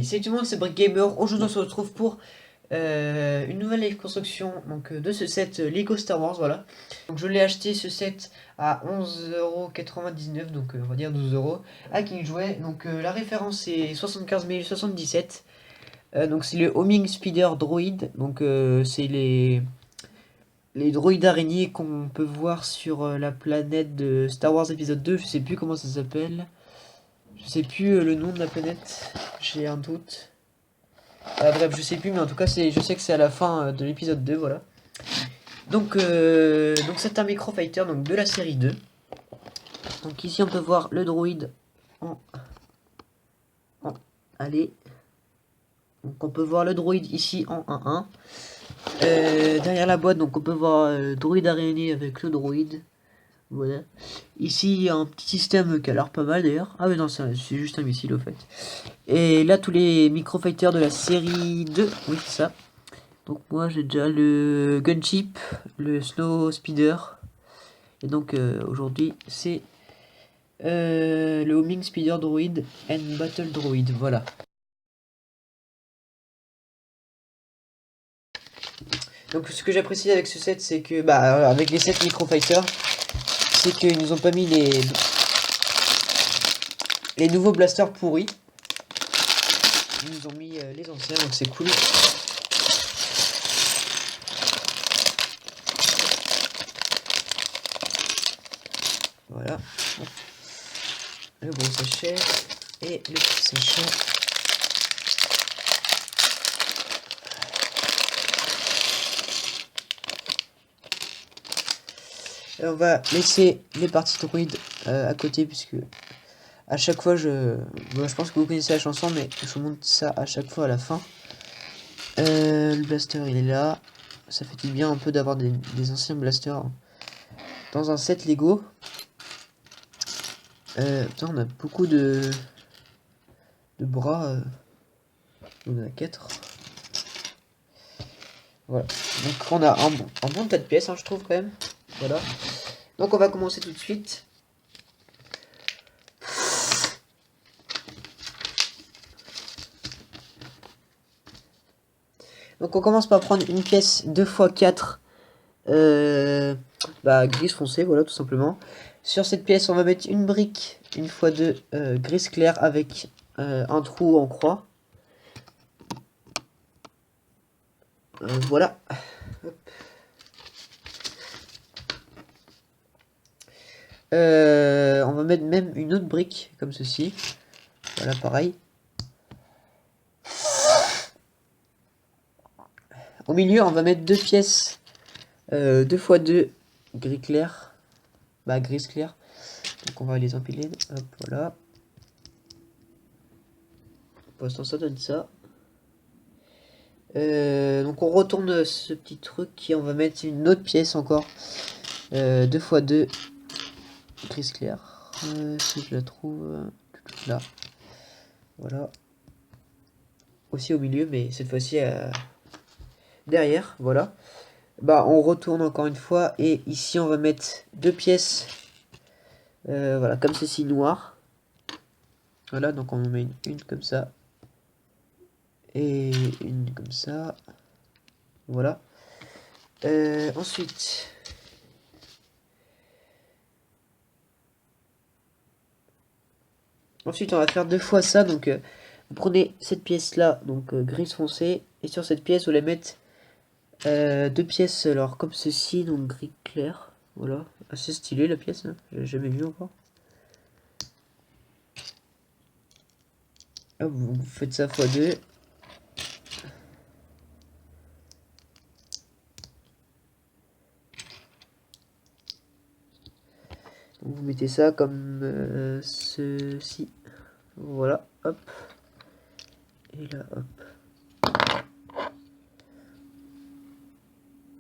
salut tout le monde, c'est Brick Gamer. Aujourd'hui on se retrouve pour une nouvelle live construction donc, de ce set Lego Star Wars, voilà. Donc je l'ai acheté ce set à 11,99 €, donc on va dire 12 € à King Jouet. Donc la référence est 75 077. Donc c'est le Homing Speeder Droid, donc c'est les droïdes araignées qu'on peut voir sur la planète de Star Wars épisode 2, je sais plus comment ça s'appelle. Je sais plus le nom de la planète, j'ai un doute. Bref, je sais plus, mais en tout cas, je sais que c'est à la fin de l'épisode 2, voilà. Donc c'est un Micro Fighter donc, de la série 2. Donc ici, on peut voir le droïde en... Allez. Donc on peut voir le droïde ici en 1-1. Derrière la boîte, donc on peut voir le droïde araignée avec le droïde. Voilà. Ici, il y a un petit système qui a l'air pas mal d'ailleurs. Ah mais non, c'est juste un missile au fait. Et là, tous les Micro Fighters de la série 2, oui c'est ça. Donc moi j'ai déjà le Gunship, le Snow Speeder. Et donc aujourd'hui c'est le Homing Speeder Droid and Battle Droid, voilà. Donc ce que j'apprécie avec ce set, c'est que, avec les 7 Micro Fighters, c'est qu'ils nous ont pas mis les nouveaux blasters pourris. Ils nous ont mis les anciens, donc c'est cool. Voilà. Le gros sachet et le petit sachet. Et on va laisser les parties droïdes à côté, puisque à chaque fois je pense que vous connaissez la chanson, mais je vous montre ça à chaque fois à la fin. Le blaster il est là. Ça fait du bien un peu d'avoir des anciens blasters dans un set Lego. Putain, on a beaucoup de bras. On en a 4. Voilà. Donc on a un bon tas de pièces, hein, je trouve quand même. Voilà. Donc on va commencer tout de suite. Donc on commence par prendre une pièce 2x4 grise foncé, voilà tout simplement. Sur cette pièce on va mettre une brique 1x2 grise clair avec un trou en croix. Voilà. On va mettre même une autre brique comme ceci. Voilà pareil. Au milieu on va mettre deux pièces 2x2 gris clair. Gris clair. Donc on va les empiler. Hop, voilà. Pour l'instant ça donne ça. Donc on retourne ce petit truc et on va mettre une autre pièce encore 2x2 gris clair. Si je la trouve là. Voilà. Aussi au milieu, mais cette fois-ci derrière. Voilà. On retourne encore une fois et ici on va mettre deux pièces. Voilà, comme ceci noir. Voilà, donc on en met une comme ça. Et une comme ça. Voilà. Ensuite. Ensuite, on va faire deux fois ça. Donc, vous prenez cette pièce-là, donc grise foncé. Et sur cette pièce, vous allez mettre deux pièces, alors comme ceci, donc gris clair. Voilà. Assez stylé la pièce. Hein. J'ai jamais vu encore. Hop, vous faites ça x2. Donc, vous mettez ça comme ceci. Voilà. Hop. Et là, hop.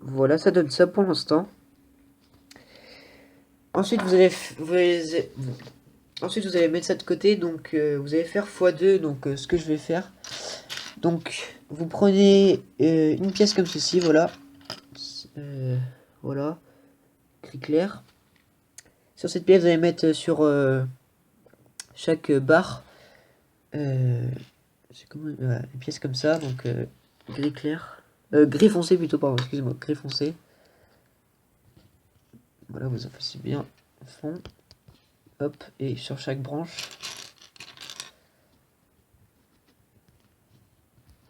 Voilà, ça donne ça pour l'instant. Ensuite, ensuite, vous allez mettre ça de côté. Donc, vous allez faire x2. Donc, ce que je vais faire. Donc, vous prenez une pièce comme ceci. Voilà. Voilà. Gris clair. Sur cette pièce, vous allez mettre sur chaque barre. c'est comme voilà, une pièce comme ça, donc gris clair. Gris foncé plutôt, pardon, excusez-moi, gris foncé. Voilà, vous effacez bien fond. Hop, et sur chaque branche.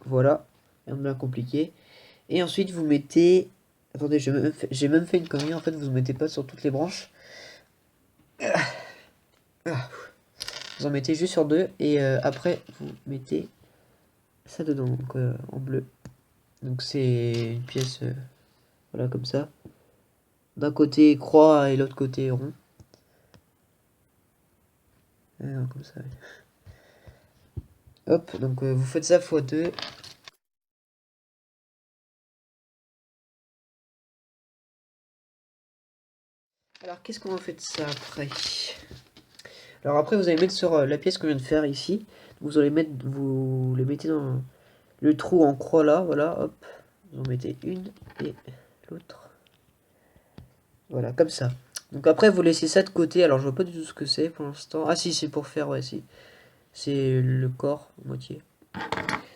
Voilà, rien de bien compliqué. Et ensuite vous mettez... Attendez, j'ai même fait une connerie, en fait vous ne mettez pas sur toutes les branches. Vous en mettez juste sur deux, et après vous mettez ça dedans, donc en bleu. Donc c'est une pièce, voilà comme ça. D'un côté croix et l'autre côté rond. Comme ça. Hop, donc vous faites ça x 2. Alors qu'est-ce qu'on en fait de ça après? Alors après vous allez mettre sur la pièce qu'on vient de faire ici. Vous allez mettre, vous les mettez dans le trou en croix là, voilà, hop. Vous en mettez une et l'autre. Voilà, comme ça. Donc après vous laissez ça de côté. Alors je vois pas du tout ce que c'est pour l'instant. Ah si, c'est pour faire, ouais, si. C'est le corps, moitié.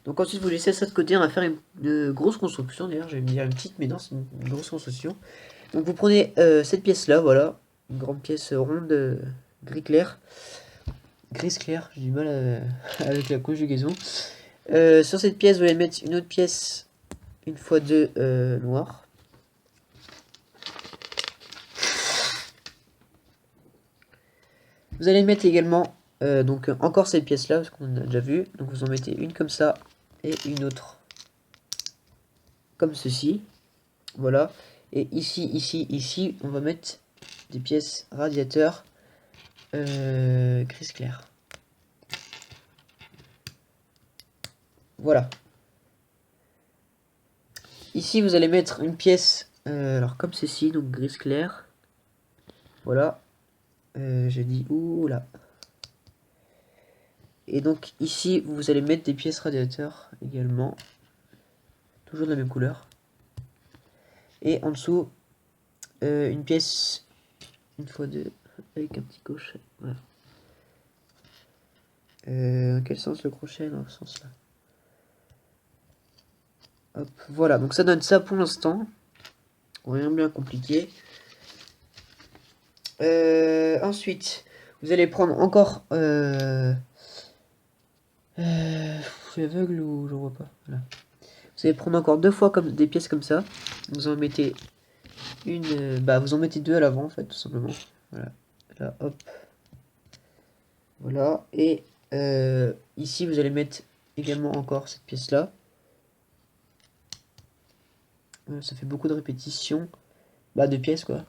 Donc ensuite vous laissez ça de côté, on va faire une grosse construction, d'ailleurs je vais me dire une petite, mais non c'est une grosse construction. Donc vous prenez cette pièce là, voilà, une grande pièce ronde, gris clair. Gris clair, j'ai du mal avec la conjugaison. Sur cette pièce vous allez mettre une autre pièce, une fois deux noir. Vous allez mettre également donc encore cette pièce là, parce qu'on a déjà vu. Donc vous en mettez une comme ça et une autre comme ceci. Voilà. Et ici, ici, ici, on va mettre des pièces radiateurs gris clair. Voilà. Ici, vous allez mettre une pièce, alors comme ceci, donc gris clair. Voilà. J'ai dit où là. Et donc ici, vous allez mettre des pièces radiateurs également. Toujours de la même couleur. Et en dessous, une pièce, une fois deux, avec un petit crochet. Voilà. Dans quel sens le crochet? Dans ce sens là. Hop, voilà, donc ça donne ça pour l'instant. Rien de bien compliqué. Ensuite, vous allez prendre encore... je suis aveugle ou je vois pas. Voilà. Vous allez prendre encore deux fois comme des pièces comme ça. Vous en mettez une... bah, vous en mettez deux à l'avant, en fait, tout simplement. Voilà. Là, hop. Voilà. Et ici, vous allez mettre également encore cette pièce-là. Ça fait beaucoup de répétitions. Bah, de pièces, quoi.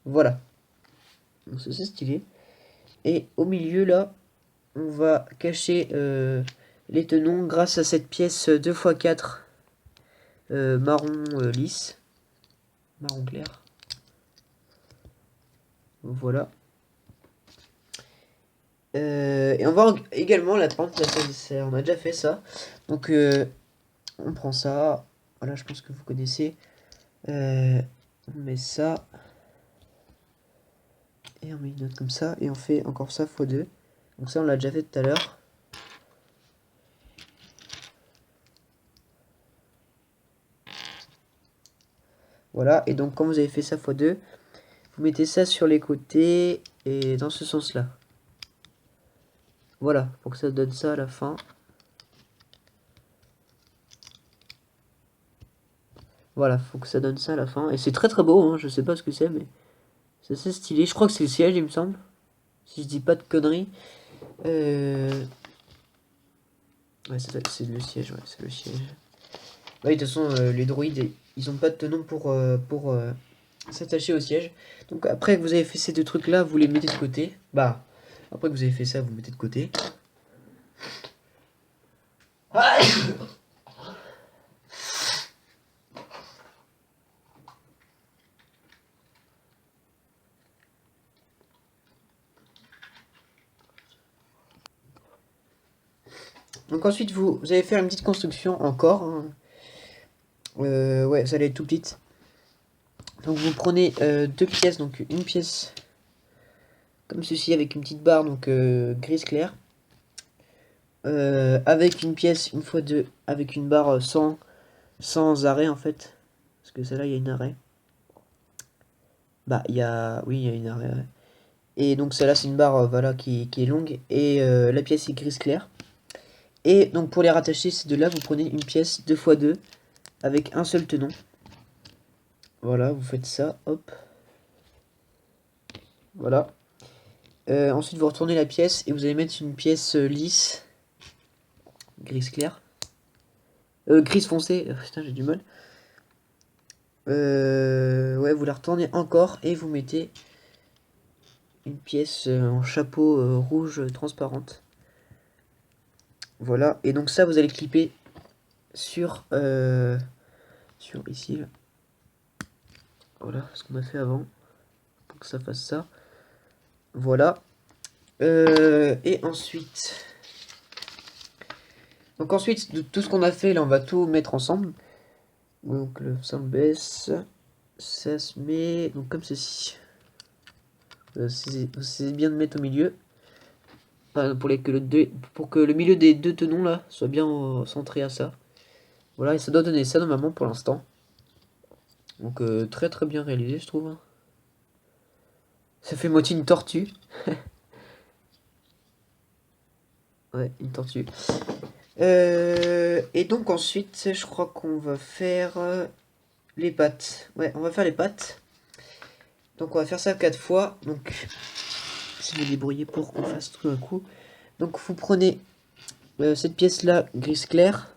Voilà. Donc, c'est stylé. Et au milieu, là, on va cacher les tenons grâce à cette pièce 2x4 marron lisse. Marron clair. Voilà. Et on va également la pente, là, on a déjà fait ça. Donc on prend ça. Voilà, je pense que vous connaissez. On met ça. Et on met une autre comme ça. Et on fait encore ça x2. Donc ça on l'a déjà fait tout à l'heure. Voilà, et donc quand vous avez fait ça x2, vous mettez ça sur les côtés et dans ce sens là. Voilà, pour que ça donne ça à la fin. Voilà, faut que ça donne ça à la fin. Et c'est très très beau, hein, je sais pas ce que c'est, mais c'est assez stylé. Je crois que c'est le siège, il me semble. Si je dis pas de conneries. Ouais, c'est le siège, ouais, c'est le siège. Ouais, de toute façon, les droïdes, ils ont pas de tenon pour s'attacher au siège. Donc après que vous avez fait ces deux trucs là, vous les mettez de côté. Bah, après que vous avez fait ça, vous mettez de côté. Donc ensuite, vous allez faire une petite construction encore. Hein. Ouais, ça allait être tout petite. Donc vous prenez deux pièces, donc une pièce comme ceci, avec une petite barre, donc grise clair. Avec une pièce, une fois deux, avec une barre sans arrêt, en fait. Parce que celle-là, il y a une arrêt. Bah, il y a... Oui, il y a une arrêt, ouais. Et donc celle-là, c'est une barre, voilà, qui est longue. Et la pièce est grise clair. Et donc pour les rattacher, ces deux-là, vous prenez une pièce 2x2 avec un seul tenon. Voilà, vous faites ça, hop. Voilà. Ensuite, vous retournez la pièce et vous allez mettre une pièce lisse, grise clair. Grise foncée, putain, j'ai du mal. Ouais, vous la retournez encore et vous mettez une pièce en chapeau rouge transparente. Voilà, et donc ça, vous allez clipper sur ici, là. Voilà ce qu'on a fait avant, pour que ça fasse ça. Voilà. Et ensuite... Donc ensuite, de tout ce qu'on a fait, là, on va tout mettre ensemble. Donc ça baisse. Ça se met donc comme ceci. C'est bien de mettre au milieu. Enfin, pour que le milieu des deux tenons, là, soit bien centré à ça. Voilà, et ça doit donner ça, normalement, pour l'instant. Donc très très bien réalisé, je trouve, hein. Ça fait moitié une tortue. Ouais, une tortue. Et donc ensuite, je crois qu'on va faire les pattes. Ouais, on va faire les pattes. Donc on va faire ça 4 fois. Donc, je vais me débrouiller pour qu'on fasse tout d'un coup. Donc vous prenez cette pièce-là, grise clair.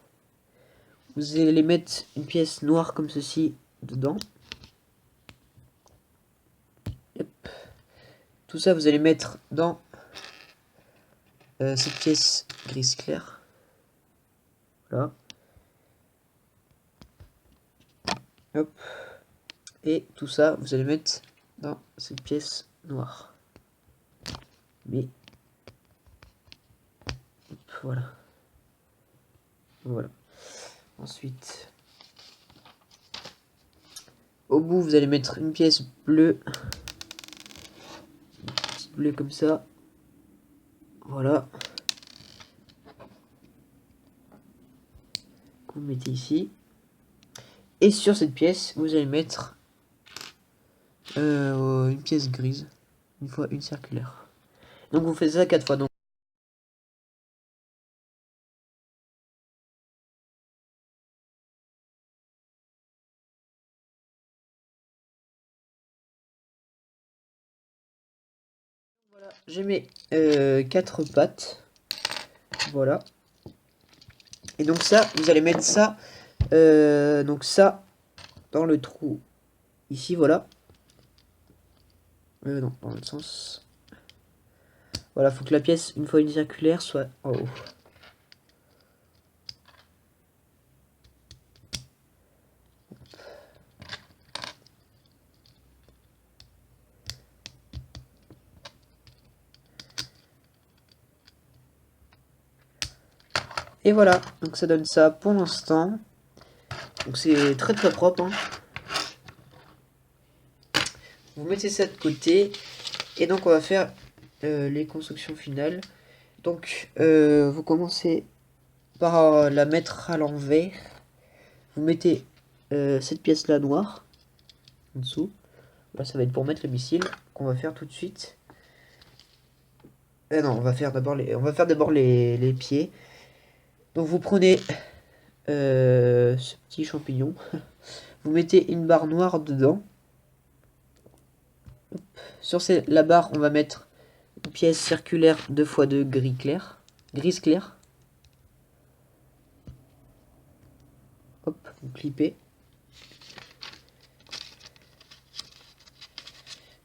Vous allez mettre une pièce noire comme ceci dedans. Hop. Tout ça, vous allez mettre dans cette pièce grise clair. Voilà. Hop. Et tout ça, vous allez mettre dans cette pièce noire. Mais hop, voilà. Voilà. Ensuite, au bout, vous allez mettre une pièce bleue. Une petite bleue comme ça. Voilà. Vous mettez ici. Et sur cette pièce, vous allez mettre une pièce grise. Une fois une circulaire. Donc vous faites ça 4 fois. Donc voilà, j'ai mis 4 pattes. Voilà. Et donc ça, vous allez mettre ça. Donc ça dans le trou. Ici, voilà. Non, dans l'autre sens. Voilà, faut que la pièce, une fois une circulaire, soit en haut. Et voilà, donc ça donne ça pour l'instant. Donc c'est très très propre, hein. Vous mettez ça de côté. Et donc on va faire les constructions finales. Donc vous commencez par la mettre à l'envers. Vous mettez cette pièce là noire en dessous. Là ça va être pour mettre le missile qu'on va faire tout de suite. Non, on va faire d'abord les pieds. Donc vous prenez ce petit champignon. Vous mettez une barre noire dedans. Hop. Sur la barre, on va mettre une pièce circulaire 2x2 gris clair. Grise claire. Hop, vous clippez.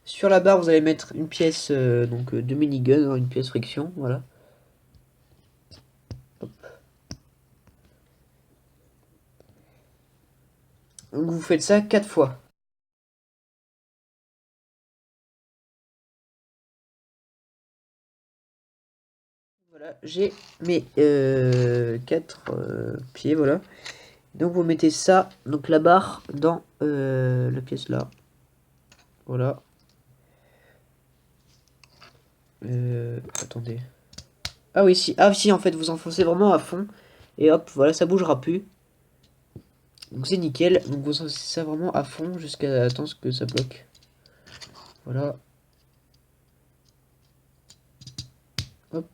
Sur la barre, vous allez mettre une pièce de minigun, hein, une pièce friction, voilà. Hop. Donc vous faites ça 4 fois. Voilà, j'ai mes 4 pieds, voilà. Donc vous mettez ça, donc la barre dans la pièce là. Voilà. Attendez. Ah oui, si. Ah si, en fait, vous enfoncez vraiment à fond. Et hop, voilà, ça bougera plus. Donc c'est nickel. Donc vous enfoncez ça vraiment à fond jusqu'à attendre que ça bloque. Voilà. Hop.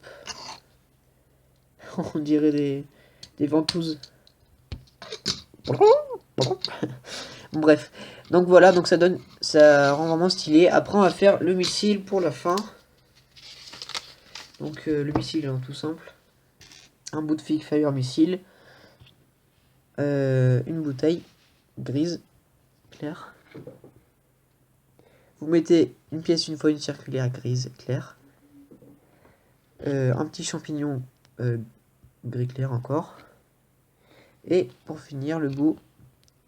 On dirait des ventouses. Bref. Donc voilà, donc ça rend vraiment stylé. Après, on va faire le missile pour la fin. Donc le missile, hein, tout simple. Un bout de fire missile. Une bouteille grise, claire. Vous mettez une pièce une fois une circulaire grise, claire. Un petit champignon gris clair encore. Et pour finir, le bout,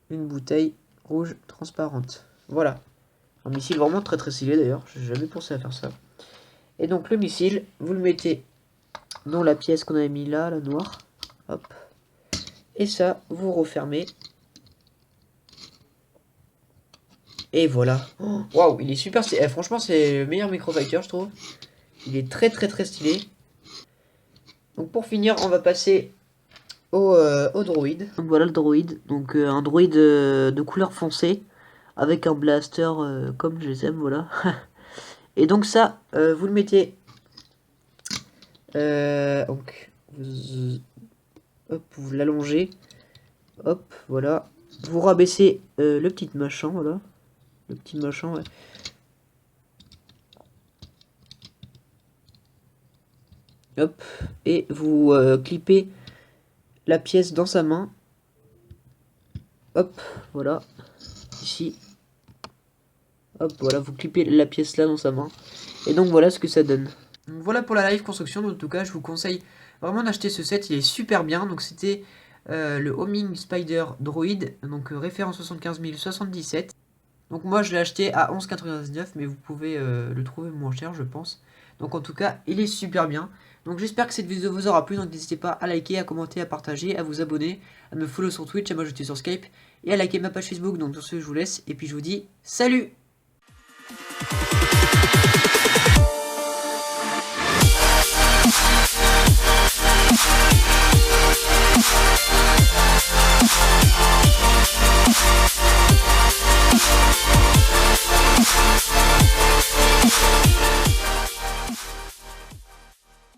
une bouteille rouge transparente. Voilà. Un missile vraiment très très stylé d'ailleurs. J'ai jamais pensé à faire ça. Et donc le missile, vous le mettez dans la pièce qu'on avait mis là, la noire. Hop. Et ça, vous refermez. Et voilà. Waouh, il est super stylé. Eh, franchement, c'est le meilleur Microfighter, je trouve. Il est très très très stylé. Donc pour finir, on va passer au droïde. Donc voilà le droïde. Donc un droïde de couleur foncée. Avec un blaster comme je les aime, voilà. Et donc ça, vous le mettez... donc, hop, vous l'allongez. Hop, voilà. Vous rabaissez le petit machin, voilà. Le petit machin, ouais. Hop, et vous clippez la pièce dans sa main. Hop, voilà. Ici. Hop, voilà, vous clippez la pièce là dans sa main. Et donc voilà ce que ça donne. Donc voilà pour la live construction. En tout cas, je vous conseille vraiment d'acheter ce set. Il est super bien. Donc c'était le Homing Spider Droid. Donc référence 75077. Donc moi je l'ai acheté à 11,99, mais vous pouvez le trouver moins cher, je pense. Donc en tout cas, il est super bien. Donc j'espère que cette vidéo vous aura plu. Donc n'hésitez pas à liker, à commenter, à partager, à vous abonner, à me follow sur Twitch, à m'ajouter sur Skype et à liker ma page Facebook. Donc sur ce, je vous laisse et puis je vous dis salut!